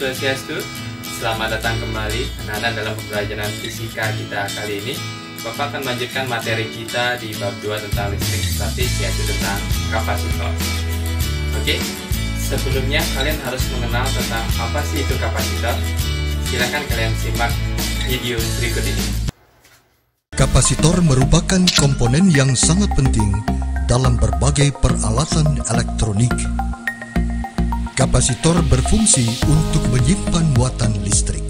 Swastiastu. Selamat datang kembali anak-anak dalam pembelajaran fisika kita kali ini. Bapak akan melanjutkan materi kita di bab 2 tentang listrik statis, yaitu tentang kapasitor. Oke, sebelumnya kalian harus mengenal tentang apa sih itu kapasitor. Silakan kalian simak video berikut ini. Kapasitor merupakan komponen yang sangat penting dalam berbagai peralatan elektronik. Kapasitor berfungsi untuk menyimpan muatan listrik.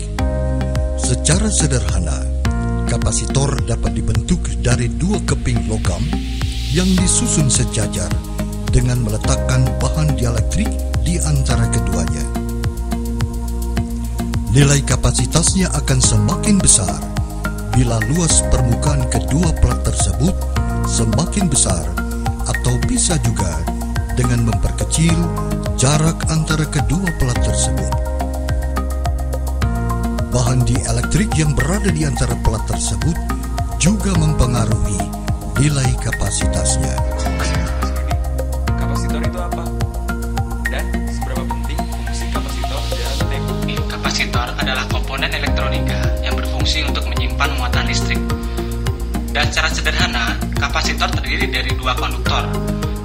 Secara sederhana, kapasitor dapat dibentuk dari dua keping logam yang disusun sejajar dengan meletakkan bahan dielektrik di antara keduanya. Nilai kapasitasnya akan semakin besar bila luas permukaan kedua plat tersebut semakin besar, atau bisa juga dengan memperkecil jarak antara kedua plat tersebut. Bahan dielektrik yang berada di antara plat tersebut juga mempengaruhi nilai kapasitasnya. Kapasitor itu apa? Dan seberapa penting fungsi kapasitor dalam teknik? Kapasitor adalah komponen elektronika yang berfungsi untuk menyimpan muatan listrik. Dan secara sederhana, kapasitor terdiri dari dua konduktor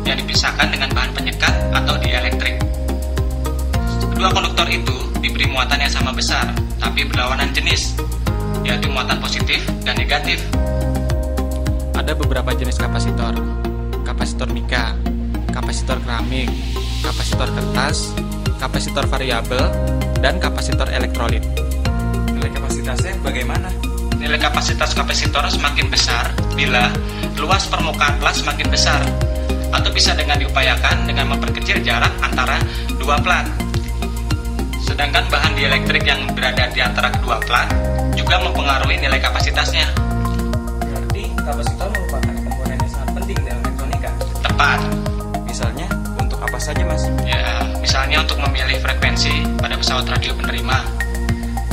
yang dipisahkan dengan bahan penyekat atau dielektrik. Kedua konduktor itu diberi muatan yang sama besar, tapi berlawanan jenis, yaitu muatan positif dan negatif. Ada beberapa jenis kapasitor: kapasitor mika, kapasitor keramik, kapasitor kertas, kapasitor variabel, dan kapasitor elektrolit. Nilai kapasitasnya bagaimana? Nilai kapasitas kapasitor semakin besar bila luas permukaan plat semakin besar, atau bisa dengan diupayakan dengan memperkecil jarak antara dua plat. Sedangkan bahan dielektrik yang berada di antara kedua plat juga mempengaruhi nilai kapasitasnya. Berarti kapasitor merupakan komponen yang sangat penting dalam elektronika. Tepat. Misalnya, untuk apa saja, Mas? Ya, misalnya untuk memilih frekuensi pada pesawat radio penerima,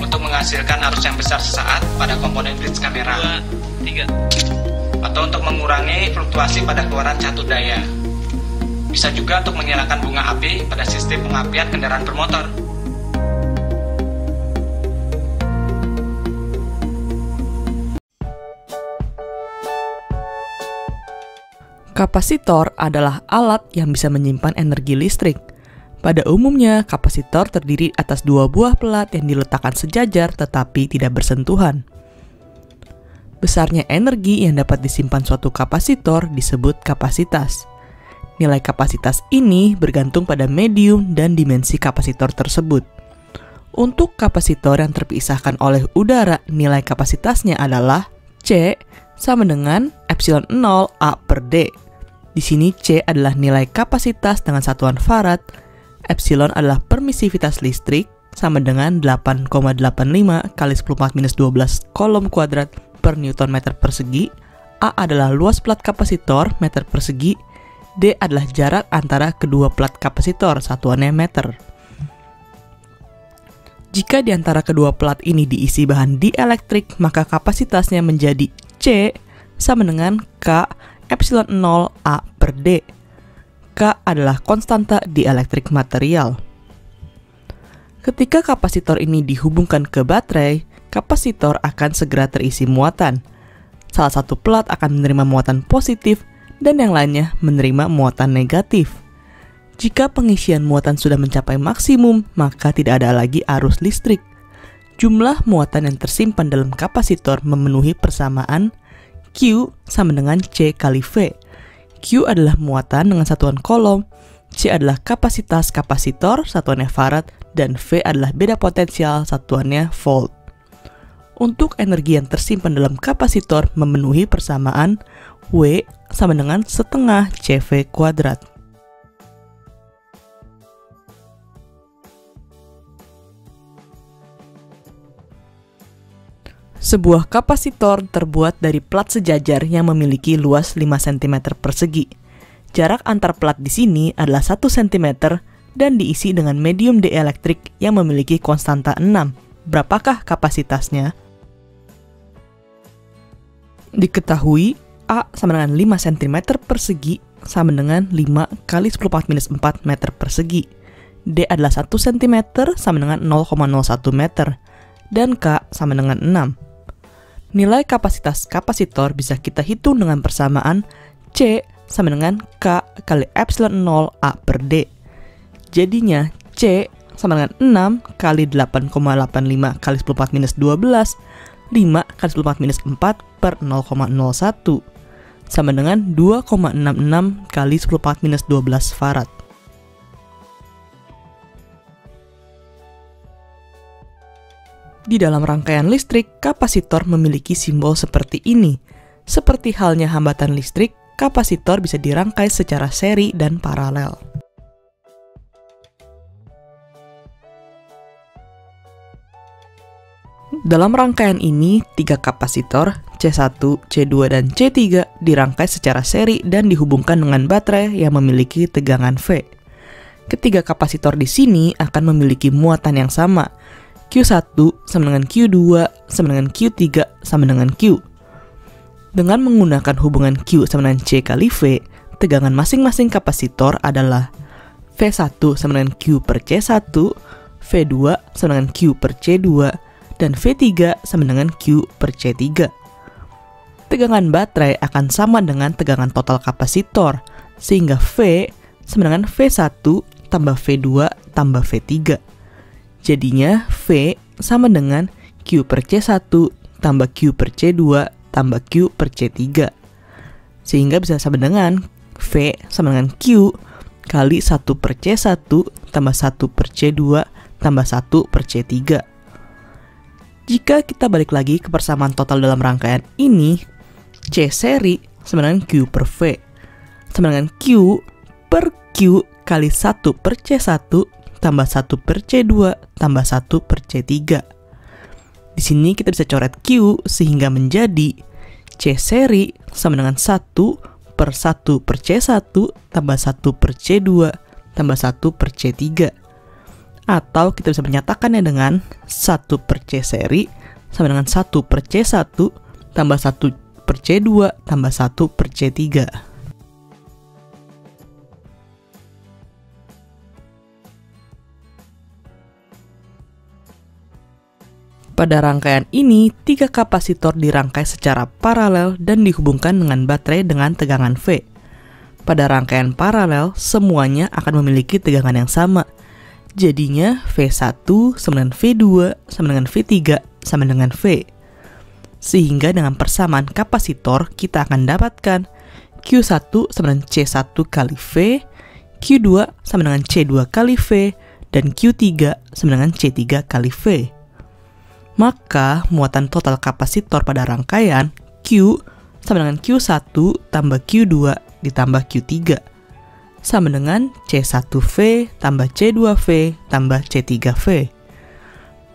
untuk menghasilkan arus yang besar sesaat pada komponen bridge kamera, 2, 3. atau untuk mengurangi fluktuasi pada keluaran catur daya. Bisa juga untuk menyalakan bunga api pada sistem pengapian kendaraan bermotor. Kapasitor adalah alat yang bisa menyimpan energi listrik. Pada umumnya, kapasitor terdiri atas dua buah pelat yang diletakkan sejajar tetapi tidak bersentuhan. Besarnya energi yang dapat disimpan suatu kapasitor disebut kapasitas. Nilai kapasitas ini bergantung pada medium dan dimensi kapasitor tersebut. Untuk kapasitor yang terpisahkan oleh udara, nilai kapasitasnya adalah C sama dengan epsilon 0 A per D. Di sini C adalah nilai kapasitas dengan satuan farad, epsilon adalah permisivitas listrik sama dengan 8,85 kali 10⁻12 kolom kuadrat per Newton meter persegi, A adalah luas plat kapasitor meter persegi, D adalah jarak antara kedua plat kapasitor, satuannya meter. Jika di antara kedua plat ini diisi bahan dielektrik, maka kapasitasnya menjadi C sama dengan K epsilon 0 A per D. K adalah konstanta dielektrik material. Ketika kapasitor ini dihubungkan ke baterai, kapasitor akan segera terisi muatan. Salah satu plat akan menerima muatan positif dan yang lainnya menerima muatan negatif. Jika pengisian muatan sudah mencapai maksimum, maka tidak ada lagi arus listrik. Jumlah muatan yang tersimpan dalam kapasitor memenuhi persamaan Q sama dengan C kali V. Q adalah muatan dengan satuan kolom, C adalah kapasitas kapasitor, satuannya farad, dan V adalah beda potensial, satuannya volt. Untuk energi yang tersimpan dalam kapasitor memenuhi persamaan W sama dengan setengah CV kuadrat. Sebuah kapasitor terbuat dari plat sejajar yang memiliki luas 5 cm persegi. Jarak antar plat di sini adalah 1 cm dan diisi dengan medium dielektrik yang memiliki konstanta 6. Berapakah kapasitasnya? Diketahui A sama dengan 5 cm persegi sama dengan 5 kali 10⁻⁴ meter persegi. D adalah 1 cm sama dengan 0,01 meter, dan K sama dengan 6. Nilai kapasitas kapasitor bisa kita hitung dengan persamaan C sama dengan K kali epsilon 0 A per D. Jadinya C sama dengan 6 kali 8,85 kali 10⁻12, 5 kali 10⁻4 per 0,01, sama dengan 2,66 kali 10⁻12 farad. Di dalam rangkaian listrik, kapasitor memiliki simbol seperti ini. Seperti halnya hambatan listrik, kapasitor bisa dirangkai secara seri dan paralel. Dalam rangkaian ini, 3 kapasitor C1, C2, dan C3 dirangkai secara seri dan dihubungkan dengan baterai yang memiliki tegangan V. Ketiga kapasitor di sini akan memiliki muatan yang sama. Q1 sama dengan Q2 sama dengan Q3 sama dengan Q. Dengan menggunakan hubungan Q sama dengan C kali V, tegangan masing-masing kapasitor adalah V1 sama dengan Q per C1, V2 sama dengan Q per C2, dan V3 sama dengan Q per C3. Tegangan baterai akan sama dengan tegangan total kapasitor, sehingga V sama dengan V1 tambah V2 tambah V3. Jadinya V sama dengan Q per C1 tambah Q per C2 tambah Q per C3. Sehingga bisa sama dengan V sama dengan Q kali 1 per C1 tambah 1 per C2 tambah 1 per C3. Jika kita balik lagi ke persamaan total dalam rangkaian ini, C seri sama dengan Q per V, sama dengan Q per Q kali 1 per C1 tambah 1 per C2 tambah 1 per C3. Di sini kita bisa coret Q sehingga menjadi C seri sama dengan 1 per 1 per C1 tambah 1 per C2 tambah 1 per C3. Atau kita bisa menyatakannya dengan 1 per C seri sama dengan 1 per C1 tambah 1 per C2 tambah 1 per C3. Pada rangkaian ini, 3 kapasitor dirangkai secara paralel dan dihubungkan dengan baterai dengan tegangan V. Pada rangkaian paralel, semuanya akan memiliki tegangan yang sama. Jadinya V1 sama dengan V2 sama dengan V3 sama dengan V. Sehingga dengan persamaan kapasitor, kita akan dapatkan Q1 sama dengan C1 kali V, Q2 sama dengan C2 kali V, dan Q3 sama dengan C3 kali V. Maka muatan total kapasitor pada rangkaian Q sama dengan Q1 tambah Q2 ditambah Q3 sama dengan C1V tambah C2V tambah C3V.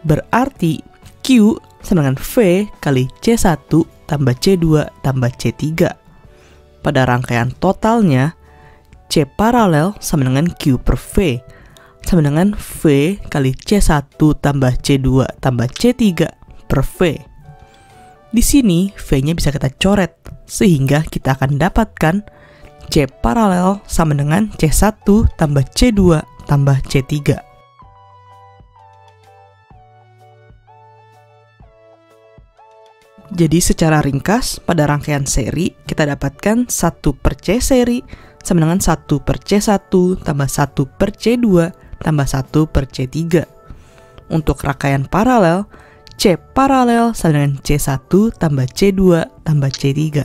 Berarti Q sama dengan V kali C1 tambah C2 tambah C3. Pada rangkaian totalnya, C paralel sama dengan Q per V sama dengan V kali C1 tambah C2 tambah C3 per V. Di sini V-nya bisa kita coret, sehingga kita akan dapatkan C paralel sama dengan C1 tambah C2 tambah C3. Jadi secara ringkas, pada rangkaian seri, kita dapatkan 1 per C seri sama dengan 1 per C1 tambah 1 per C2 tambah 1 per C3. Untuk rangkaian paralel, C paralel sama dengan C1 tambah C2 tambah C3.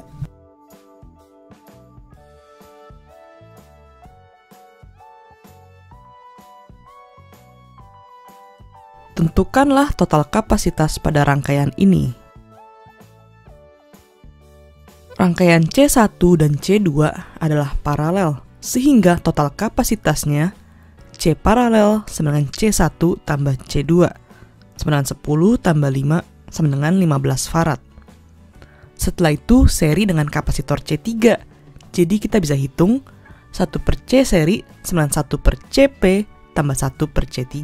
Tentukanlah total kapasitas pada rangkaian ini. Rangkaian C1 dan C2 adalah paralel, sehingga total kapasitasnya C paralel sama dengan C1 tambah C2 sama dengan 10 tambah 5 sama dengan 15 farad. Setelah itu seri dengan kapasitor C3. Jadi kita bisa hitung 1 per C seri sama dengan 1 per CP tambah 1 per C3.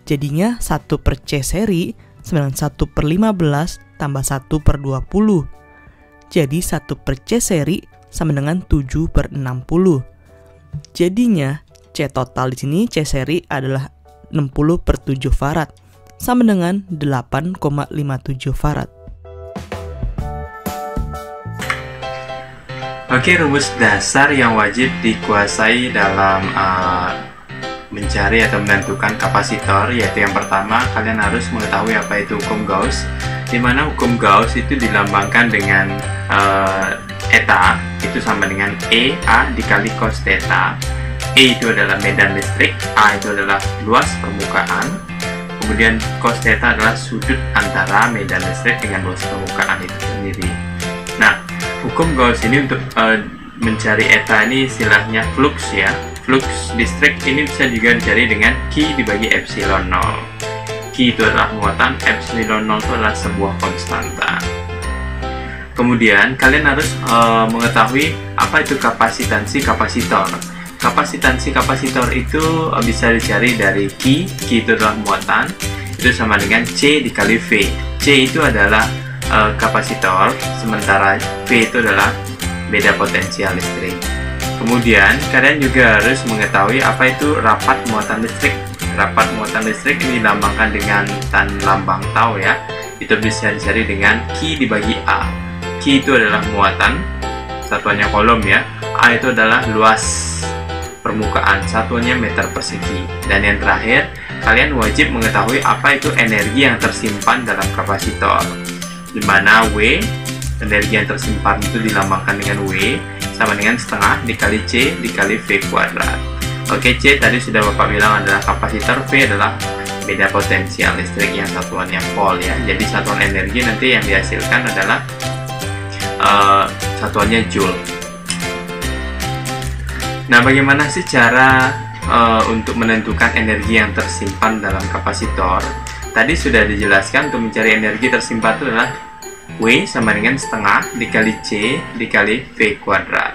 Jadinya 1 per C seri sama dengan 1 per 15 tambah 1 per 20. Jadi 1 per C seri sama dengan 7 per 60. Jadinya C C total di sini, C seri adalah 60/7 farad, sama dengan 8,57 farad. Oke, rumus dasar yang wajib dikuasai dalam mencari atau menentukan kapasitor, yaitu yang pertama, kalian harus mengetahui apa itu hukum Gauss, di mana hukum Gauss itu dilambangkan dengan eta, itu sama dengan E A dikali cos theta. E itu adalah medan listrik, A itu adalah luas permukaan, kemudian cos theta adalah sudut antara medan listrik dengan luas permukaan itu sendiri. Nah, hukum Gauss ini untuk mencari eta ini istilahnya flux ya. Flux listrik ini bisa juga dicari dengan Q dibagi epsilon 0. Q itu adalah muatan, epsilon 0 itu adalah sebuah konstanta. Kemudian kalian harus mengetahui apa itu kapasitansi kapasitor. Kapasitansi kapasitor itu bisa dicari dari Q itu adalah muatan, itu sama dengan C dikali V. C itu adalah kapasitor, sementara V itu adalah beda potensial listrik. Kemudian kalian juga harus mengetahui apa itu rapat muatan listrik. Rapat muatan listrik ini dilambangkan dengan lambang tau ya. Itu bisa dicari dengan Q dibagi A. Q itu adalah muatan, satuannya kolom ya. A itu adalah luas permukaan, satuannya meter persegi. Dan yang terakhir, kalian wajib mengetahui apa itu energi yang tersimpan dalam kapasitor, di mana W, energi yang tersimpan itu dilambangkan dengan W, sama dengan setengah dikali C dikali V kuadrat. Oke, C tadi sudah Bapak bilang adalah kapasitor, V adalah beda potensial listrik yang satuannya volt ya. Jadi satuan energi nanti yang dihasilkan adalah satuannya joule. Nah, bagaimana sih cara untuk menentukan energi yang tersimpan dalam kapasitor? Tadi sudah dijelaskan untuk mencari energi tersimpan itu adalah W sama dengan setengah dikali C dikali V kuadrat.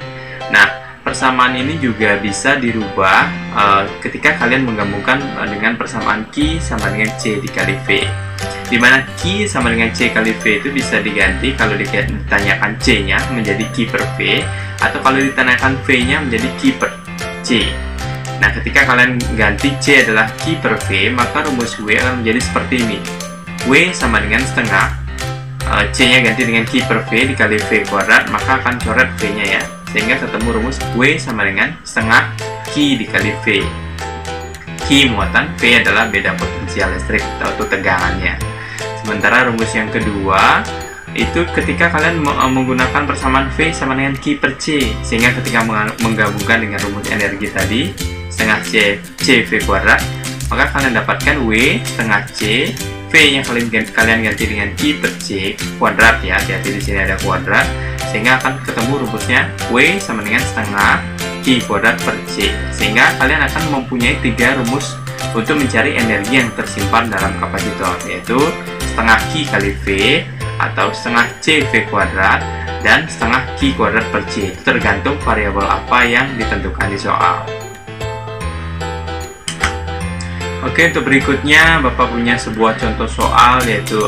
Nah, persamaan ini juga bisa dirubah ketika kalian menggabungkan dengan persamaan Q sama dengan C dikali V. Dimana Q sama dengan C kali V itu bisa diganti kalau ditanyakan C-nya menjadi Q per V, atau kalau ditanyakan V-nya menjadi Q per C. Nah, ketika kalian ganti C adalah Q per V, maka rumus W akan menjadi seperti ini. W sama dengan setengah, C-nya ganti dengan Q per V dikali V kuadrat, maka akan coret V-nya ya. Sehingga ketemu rumus W sama dengan setengah Q dikali V. Q muatan, V adalah beda potensial listrik atau tegangannya. Sementara rumus yang kedua, itu ketika kalian menggunakan persamaan V sama dengan Q per C. Sehingga ketika menggabungkan dengan rumus energi tadi, setengah C V kuadrat, maka kalian dapatkan W setengah C, V-nya kalian ganti dengan Q per C kuadrat ya, hati-hati di sini ada kuadrat, sehingga akan ketemu rumusnya W sama dengan setengah Q kuadrat per C. Sehingga kalian akan mempunyai 3 rumus untuk mencari energi yang tersimpan dalam kapasitor, yaitu setengah Q kali V, atau setengah C V kuadrat, dan setengah Q kuadrat per C. Itu tergantung variabel apa yang ditentukan di soal. Oke, untuk berikutnya Bapak punya sebuah contoh soal, yaitu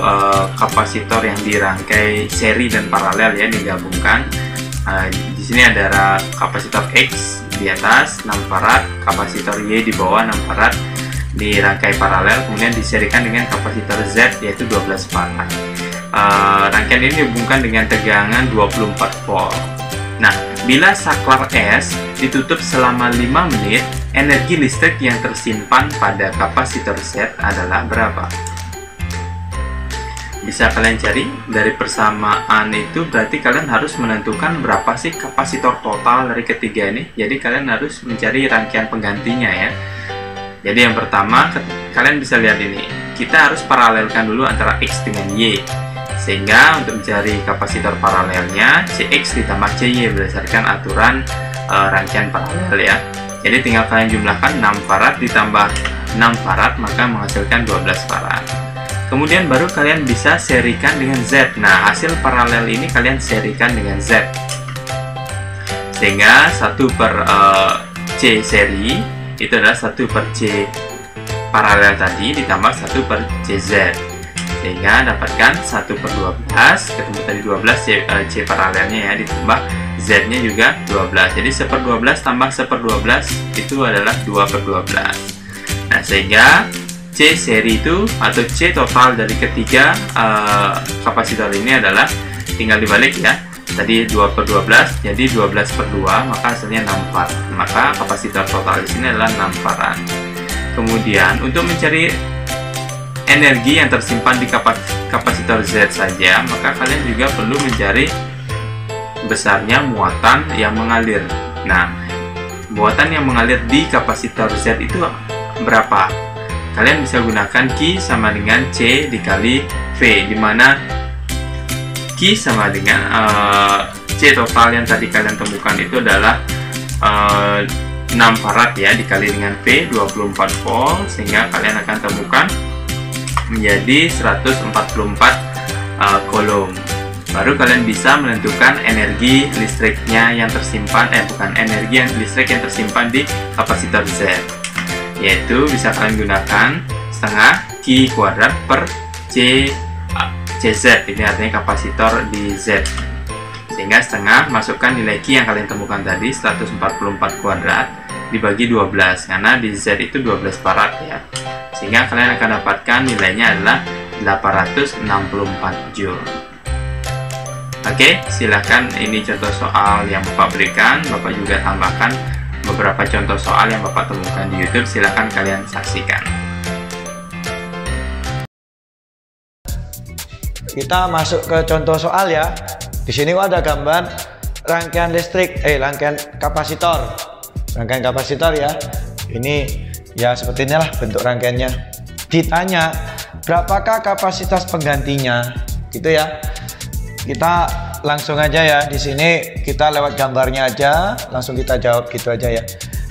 kapasitor yang dirangkai seri dan paralel ya, digabungkan. Di sini ada kapasitor X di atas 6 farad, kapasitor Y di bawah 6 farad, dirangkai paralel, kemudian diserikan dengan kapasitor Z yaitu 12 farad. Rangkaian ini dihubungkan dengan tegangan 24 volt. Nah, bila saklar S ditutup selama 5 menit, energi listrik yang tersimpan pada kapasitor Z adalah berapa? Bisa kalian cari dari persamaan itu, berarti kalian harus menentukan berapa sih kapasitor total dari ketiga ini. Jadi kalian harus mencari rangkaian penggantinya ya. Jadi yang pertama, kalian bisa lihat ini, kita harus paralelkan dulu antara X dengan Y. Sehingga untuk mencari kapasitor paralelnya, CX ditambah CY berdasarkan aturan rangkaian paralel ya. Jadi tinggal kalian jumlahkan 6 farad ditambah 6 farad, maka menghasilkan 12 farad. Kemudian baru kalian bisa serikan dengan Z. Nah, hasil paralel ini kalian serikan dengan Z. Sehingga 1 per C seri itu adalah 1 per C paralel tadi ditambah 1 per CZ. Sehingga dapatkan 1 per 12, ketemu tadi 12 C paralelnya ya, ditambah Z Z-nya juga 12. Jadi 1/12 tambah 1/12 itu adalah 2/12. Nah, sehingga C seri itu atau C total dari ketiga kapasitor ini adalah, tinggal dibalik ya. Tadi 2/12, jadi 12/2, maka hasilnya 6 farad. Maka kapasitor total di sini adalah 6 farad. Kemudian untuk mencari energi yang tersimpan di kapasitor Z saja, maka kalian juga perlu mencari besarnya muatan yang mengalir. Nah, muatan yang mengalir di kapasitor Z itu berapa? Kalian bisa gunakan Q sama dengan C dikali V, di mana Q sama dengan C total yang tadi kalian temukan itu adalah 6 farad ya, dikali dengan V 24 volt, sehingga kalian akan temukan menjadi 144 coulomb. Baru kalian bisa menentukan energi listriknya yang tersimpan, energi listrik yang tersimpan di kapasitor Z, yaitu bisa kalian gunakan setengah Q kuadrat per CZ, ini artinya kapasitor di Z, sehingga setengah masukkan nilai Q yang kalian temukan tadi 144 kuadrat dibagi 12, karena di Z itu 12 farad ya, sehingga kalian akan dapatkan nilainya adalah 864 joule. Oke, silahkan, ini contoh soal yang Bapak berikan. Bapak juga tambahkan beberapa contoh soal yang Bapak temukan di YouTube, silahkan kalian saksikan. Kita masuk ke contoh soal ya. Di sini ada gambar rangkaian listrik, rangkaian kapasitor. Rangkaian kapasitor ya. Ini ya seperti inilah bentuk rangkaiannya. Ditanya, berapakah kapasitas penggantinya? Gitu ya. Kita langsung aja ya, di sini kita lewat gambarnya aja, langsung kita jawab gitu aja ya.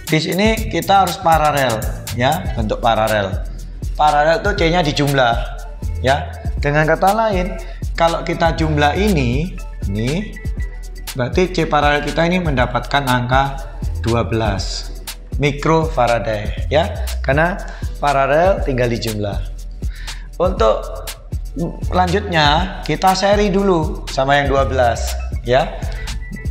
Di sini kita harus paralel ya, bentuk paralel. Paralel itu C-nya dijumlah ya. Dengan kata lain, kalau kita jumlah ini berarti C paralel kita ini mendapatkan angka 12 mikrofarad ya, karena paralel tinggal dijumlah. Untuk lanjutnya kita seri dulu sama yang 12 ya,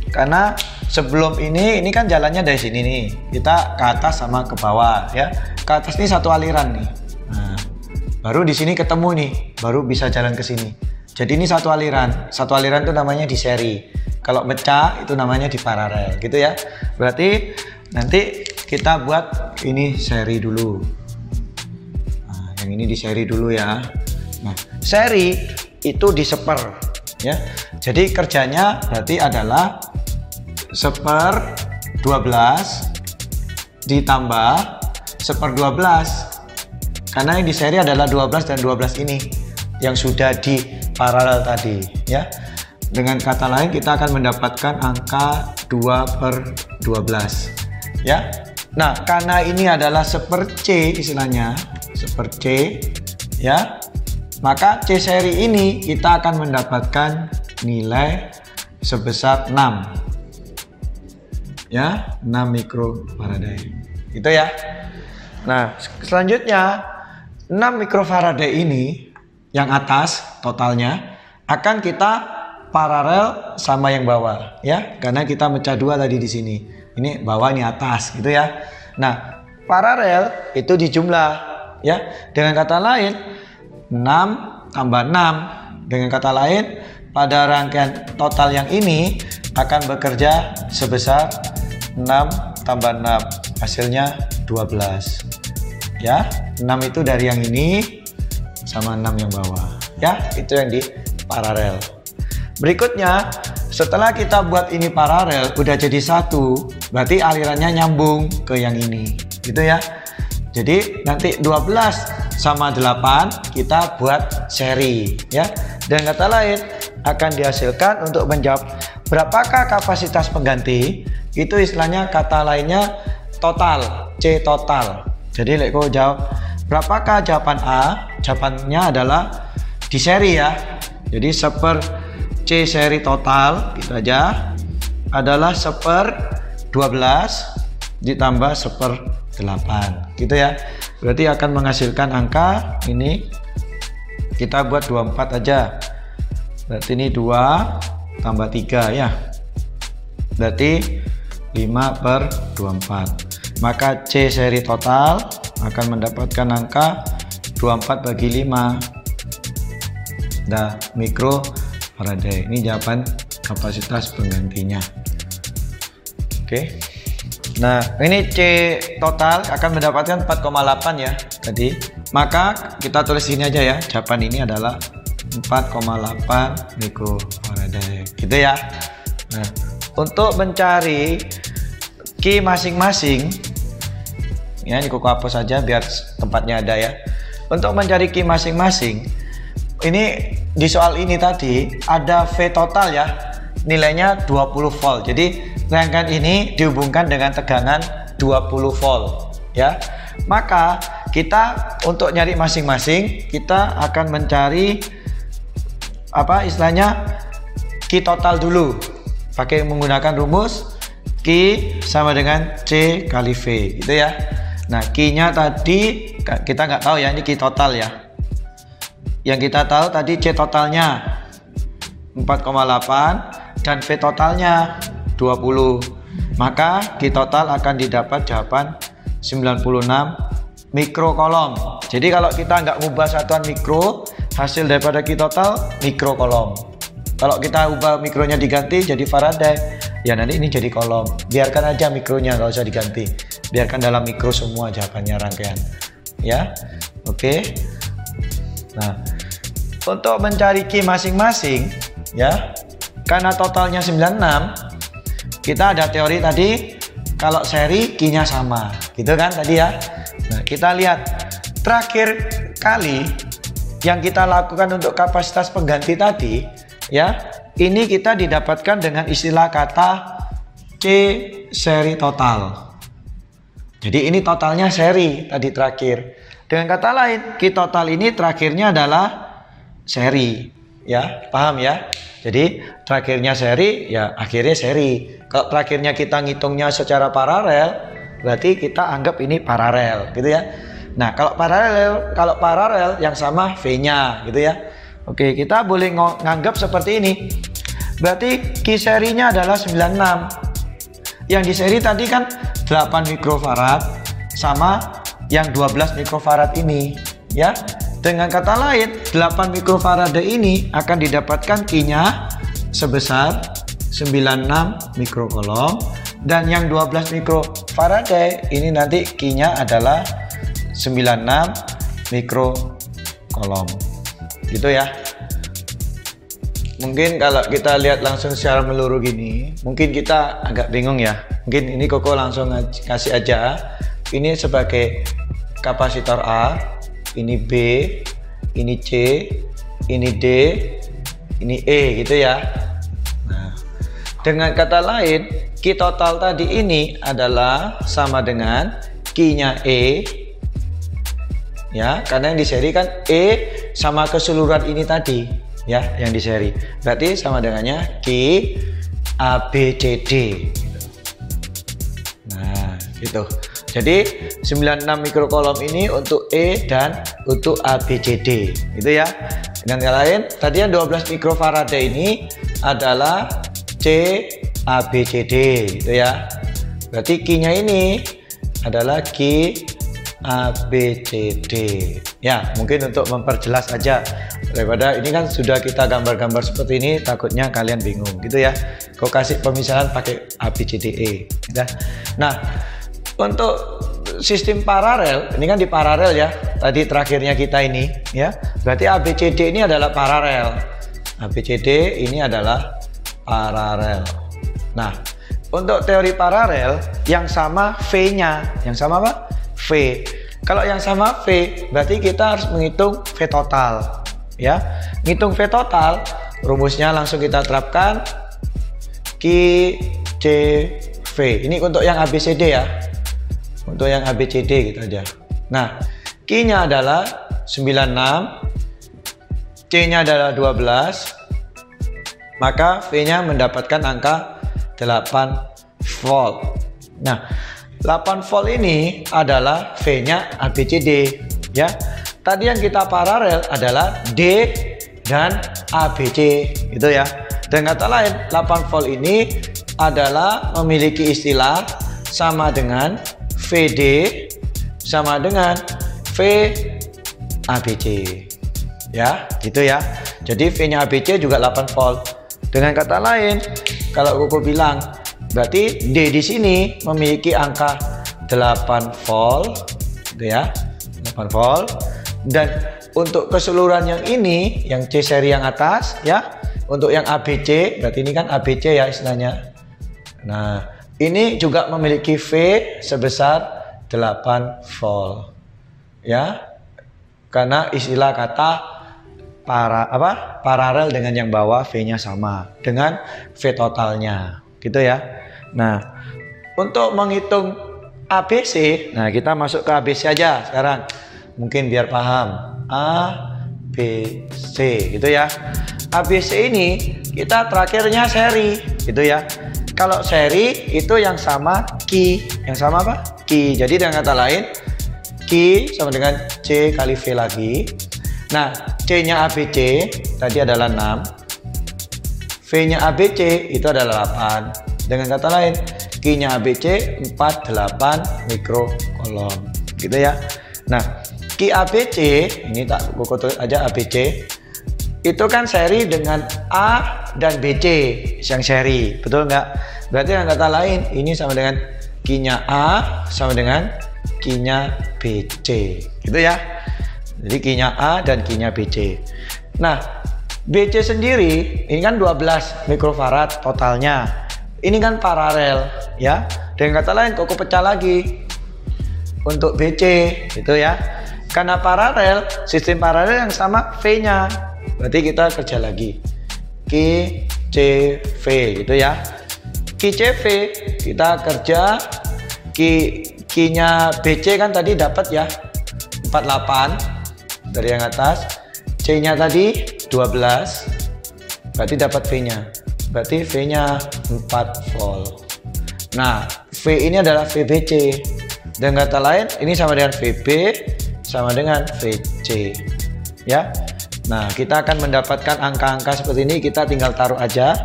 karena sebelum ini kan jalannya dari sini nih, kita ke atas sama ke bawah ya. Ke atas ini satu aliran nih, nah, baru di sini ketemu nih, baru bisa jalan ke sini. Jadi ini satu aliran itu namanya di seri. Kalau pecah itu namanya di paralel gitu ya. Berarti nanti kita buat ini seri dulu. Nah, yang ini di seri dulu ya. Nah, seri itu diseper ya. Jadi kerjanya berarti adalah seper 12 ditambah seper 12, karena yang di seri adalah 12 dan 12 ini yang sudah di paralel tadi ya. Dengan kata lain kita akan mendapatkan angka 2/12 ya. Nah, karena ini adalah seper C istilahnya, seper C ya, maka C seri ini kita akan mendapatkan nilai sebesar 6 ya, 6 mikrofarad gitu ya. Nah, selanjutnya 6 mikrofarad ini yang atas totalnya akan kita paralel sama yang bawah ya, karena kita mecah dua tadi di sini. Ini bawah, ini atas gitu ya. Nah, paralel itu dijumlah ya. Dengan kata lain 6 tambah 6, dengan kata lain pada rangkaian total yang ini akan bekerja sebesar 6 tambah 6, hasilnya 12 ya. 6 itu dari yang ini sama 6 yang bawah ya, itu yang di paralel. Berikutnya, setelah kita buat ini paralel udah jadi satu, berarti alirannya nyambung ke yang ini gitu ya. Jadi nanti 12 sama 8 kita buat seri ya. Dan kata lain akan dihasilkan untuk menjawab berapakah kapasitas pengganti, itu istilahnya kata lainnya total, C total. Jadi leko jawab berapakah jawaban A, jawabannya adalah di seri ya. Jadi seper C seri total gitu aja adalah seper 12 ditambah seper 8 gitu ya. Berarti akan menghasilkan angka ini, kita buat 24 aja. Berarti ini 2 tambah 3 ya. berarti 5/24. Maka C seri total akan mendapatkan angka 24 bagi 5 mikrofarad. Ini jawaban kapasitas penggantinya. Oke. Nah, ini C total akan mendapatkan 4,8 ya tadi. Maka kita tulis sini aja ya. Jawaban ini adalah 4,8 mikrofarad. Gitu ya. Nah, untuk mencari Q masing-masing, ya ini Koko hapus saja biar tempatnya ada ya. Untuk mencari Q masing-masing, ini di soal ini tadi ada V total ya, nilainya 20 volt. Jadi rangkaian ini dihubungkan dengan tegangan 20 volt ya. Maka kita untuk nyari masing-masing, kita akan mencari apa istilahnya Q total dulu. Pakai menggunakan rumus Q sama dengan C kali V gitu ya. Nah, Q-nya tadi kita nggak tahu ya, ini Q total ya. Yang kita tahu tadi C totalnya 4,8 dan V totalnya 20. Maka Q total akan didapat jawaban 96 mikrokolom. Jadi kalau kita nggak ngubah satuan mikro, hasil daripada Q total mikrokolom. Kalau kita ubah mikronya diganti jadi Faraday, ya nanti ini jadi kolom. Biarkan aja mikronya, nggak usah diganti. Biarkan dalam mikro semua jawabannya rangkaian. Ya, oke. Nah, untuk mencari Q masing-masing, ya, karena totalnya 96, kita ada teori tadi, kalau seri Q-nya sama, gitu kan tadi ya. Nah, kita lihat terakhir kali yang kita lakukan untuk kapasitas pengganti tadi, ya, ini kita didapatkan dengan istilah kata C seri total. Jadi ini totalnya seri tadi terakhir. Dengan kata lain, Q total ini terakhirnya adalah seri, ya, paham ya? Jadi terakhirnya seri, ya akhirnya seri. Kalau terakhirnya kita ngitungnya secara paralel, berarti kita anggap ini paralel, gitu ya. Nah, kalau paralel yang sama V-nya, gitu ya. Oke, kita boleh nganggap seperti ini. Berarti Q serinya adalah 96. Yang di seri tadi kan 8 mikrofarad sama yang 12 mikrofarad ini, ya. Dengan kata lain, 8 mikrofarad ini akan didapatkan Q-nya sebesar 96 mikrokolom, dan yang 12 mikrofarad ini nanti Q-nya adalah 96 mikrokolom. Gitu ya. Mungkin kalau kita lihat langsung secara menyeluruh gini, mungkin kita agak bingung ya. Mungkin ini Koko langsung kasih aja. Ini sebagai kapasitor A, ini B, ini C, ini D, ini E, gitu ya. Nah, dengan kata lain, Q total tadi ini adalah sama dengan Q-nya E, ya, karena yang di seri kan E sama keseluruhan ini tadi, ya, yang di seri. Berarti sama dengannya Q A B C D. Nah, gitu. Jadi 96 mikrokolom ini untuk E dan untuk A B C D, gitu ya. Dengan kata lain, tadi yang 12 mikrofarad ini adalah C A B C D, gitu ya. Berarti Q-nya ini adalah Q A B C D. Ya, mungkin untuk memperjelas aja, daripada ini kan sudah kita gambar-gambar seperti ini, takutnya kalian bingung, gitu ya. Kau kasih pemisahan pakai A B C D E, gitu. Nah, untuk sistem paralel, ini kan di paralel ya. Tadi terakhirnya kita ini, ya. Berarti A B C D ini adalah paralel. A B C D ini adalah paralel. Nah, untuk teori paralel yang sama V-nya, yang sama apa? V. Kalau yang sama V, berarti kita harus menghitung V total, ya. Ngitung V total, rumusnya langsung kita terapkan Q C V. Ini untuk yang ABCD ya. Untuk yang ABCD gitu aja. Nah, Q-nya adalah 96, C-nya adalah 12, maka V-nya mendapatkan angka 8 volt. Nah, 8 volt ini adalah V-nya ABCD, ya. Tadi yang kita paralel adalah D dan ABC, gitu ya. Dengan kata lain, 8 volt ini adalah memiliki istilah sama dengan VD sama dengan VABC. Ya, gitu ya. Jadi V-nya ABC juga 8 volt. Dengan kata lain, kalau Koko bilang berarti D di sini memiliki angka 8 volt, gitu ya. 8 volt. Dan untuk keseluruhan yang ini, yang C seri yang atas ya, untuk yang ABC, berarti ini kan ABC ya istilahnya. Nah, ini juga memiliki V sebesar 8 volt. Ya. Karena istilah kata paralel dengan yang bawah, V-nya sama dengan V totalnya, gitu ya. Nah, untuk menghitung ABC, nah kita masuk ke ABC aja sekarang. Mungkin biar paham. A, B, C, gitu ya. ABC ini kita terakhirnya seri, gitu ya. Kalau seri itu yang sama Ki, yang sama apa? Ki. Jadi dengan kata lain, Ki sama dengan C kali V lagi. Nah, C-nya ABC tadi adalah 6, V-nya ABC itu adalah 8. Dengan kata lain, Q-nya ABC 48 mikrokolom, gitu ya. Nah, Q ABC ini tak Koko tulis aja ABC. Itu kan seri dengan A dan BC yang seri, betul nggak? Berarti dengan kata lain, ini sama dengan Q-nya A sama dengan Q-nya BC, gitu ya. Jadi Q-nya A dan Q-nya BC. Nah, BC sendiri ini kan 12 mikrofarad totalnya. Ini kan paralel ya. Dengan kata lain Koko pecah lagi untuk BC, gitu ya. Karena paralel, sistem paralel yang sama V-nya. Berarti kita kerja lagi. Q, C, V, gitu ya. Q, C, V kita kerja. Q-nya BC kan tadi dapat ya 48 dari yang atas, C-nya tadi 12, berarti dapat V-nya. Berarti V-nya 4 volt. Nah, V ini adalah VBC. Dan kata lain, ini sama dengan VB sama dengan VC. Ya. Nah, kita akan mendapatkan angka-angka seperti ini, kita tinggal taruh aja.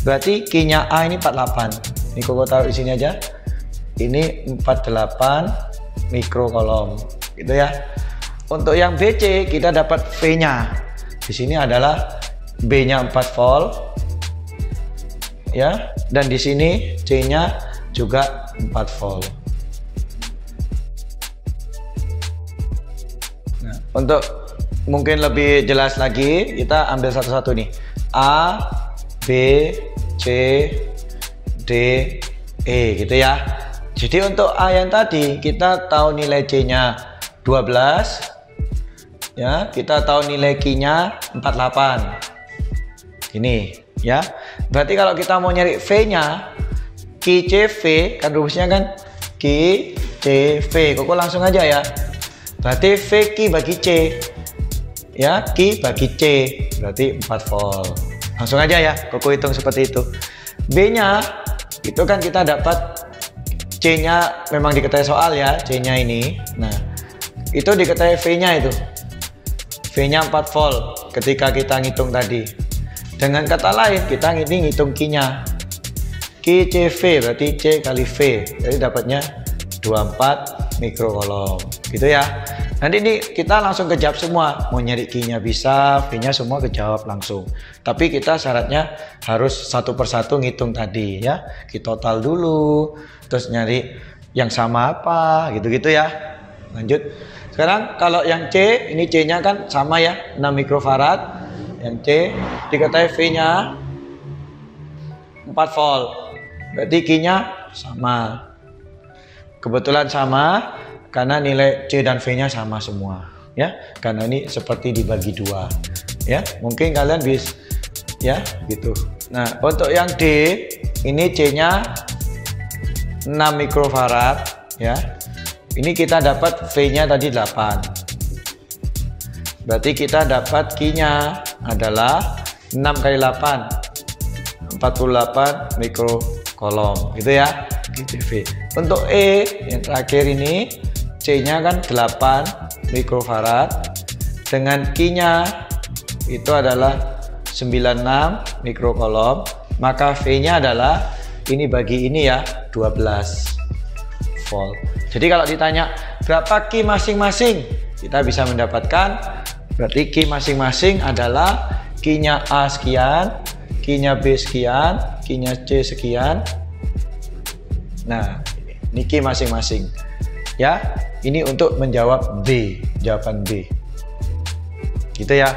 Berarti Q-nya A ini 48. Ini Koko taruh di sini aja. Ini 48 mikrokolom, gitu ya. Untuk yang BC kita dapat V-nya. Di sini adalah B-nya 4 volt. Ya, dan di sini C-nya juga 4 volt. Nah, untuk mungkin lebih jelas lagi, kita ambil satu-satu nih. A, B, C, D, E, gitu ya. Jadi untuk A yang tadi kita tahu nilai C-nya 12. Ya, kita tahu nilai Q-nya 48. Ini ya. Berarti kalau kita mau nyari V-nya, QCV kan rumusnya kan QCV. Koko langsung aja ya. Berarti V Q bagi C. Ya, Q bagi C berarti 4 volt. Langsung aja ya, Koko hitung seperti itu. B-nya itu kan kita dapat C-nya memang diketahui soal ya, C-nya ini. Nah, itu diketahui V-nya itu. V-nya 4 volt ketika kita ngitung tadi. Dengan kata lain, kita ngitung Q-nya. QCV berarti C kali V. Jadi dapatnya 24 mikrokolom. Gitu ya. Nanti ini kita langsung kejawab semua. Mau nyari Q-nya bisa, V-nya semua kejawab langsung. Tapi kita syaratnya harus satu persatu ngitung tadi ya. Kita total dulu, terus nyari yang sama apa, gitu-gitu ya. Lanjut. Sekarang kalau yang C, ini C-nya kan sama ya, 6 mikrofarad. Yang C diketahui V-nya 4 volt. Berarti Q-nya sama. Kebetulan sama karena nilai C dan V-nya sama semua, ya. Karena ini seperti dibagi dua, ya. Mungkin kalian bisa, ya, gitu. Nah, untuk yang D, ini C-nya 6 mikrofarad, ya. Ini kita dapat V-nya tadi 8. Berarti kita dapat Q-nya adalah 6 kali 8, 48 mikrokolom, gitu ya. GTV. Untuk E yang terakhir ini C-nya kan 8 mikrofarad dengan Q-nya itu adalah 96 mikrokolom, maka V-nya adalah ini bagi ini ya, 12 volt. Jadi kalau ditanya berapa Ki masing-masing, kita bisa mendapatkan berarti Ki masing-masing adalah Ki-nya A sekian, Ki-nya B sekian, Ki-nya C sekian. Nah, ini Ki masing-masing. Ya, ini untuk menjawab B, jawaban B. Gitu ya.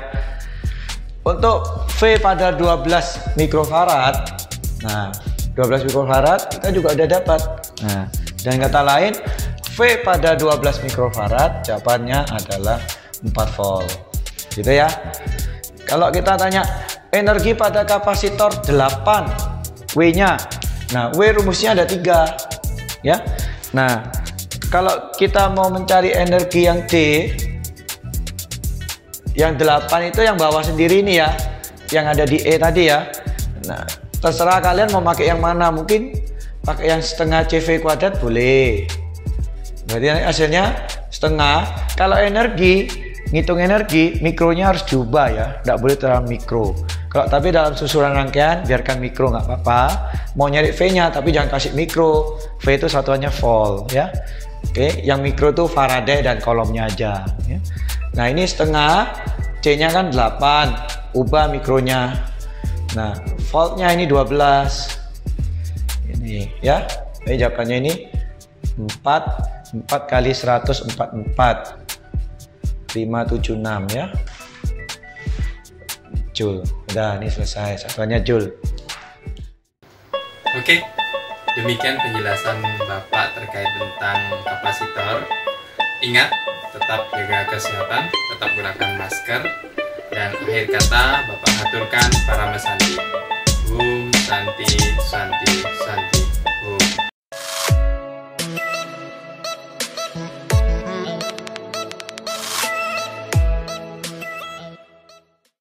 Untuk V pada 12 mikrofarad, nah 12 mikrofarad kita juga udah dapat. Nah, dan kata lain V pada 12 mikrofarad jawabannya adalah 4 volt. Gitu ya. Kalau kita tanya energi pada kapasitor 8 W-nya. Nah, W rumusnya ada 3 ya. Nah, kalau kita mau mencari energi yang D, yang 8 itu yang bawah sendiri ini ya, yang ada di E tadi ya. Nah, terserah kalian mau pakai yang mana. Mungkin pakai yang setengah CV kuadrat boleh. Berarti hasilnya setengah. Kalau energi, ngitung energi, mikronya harus diubah ya, tidak boleh terlalu mikro. Kalau tapi dalam susunan rangkaian biarkan mikro nggak apa-apa. Mau nyari V-nya tapi jangan kasih mikro. V itu satuannya volt ya. Oke, yang mikro itu Faraday dan kolomnya aja ya. Nah, ini setengah, C-nya kan 8, ubah mikronya. Nah, voltnya ini 12. Ini ya. Jadi jawabannya ini 4 kali 144. 576 ya. Joule. Udah, ini selesai. Satuannya Joule. Oke, demikian penjelasan Bapak terkait tentang kapasitor. Ingat, tetap jaga kesehatan, tetap gunakan masker, dan akhir kata Bapak aturkan para mesanti. Santi, Santi, Santi.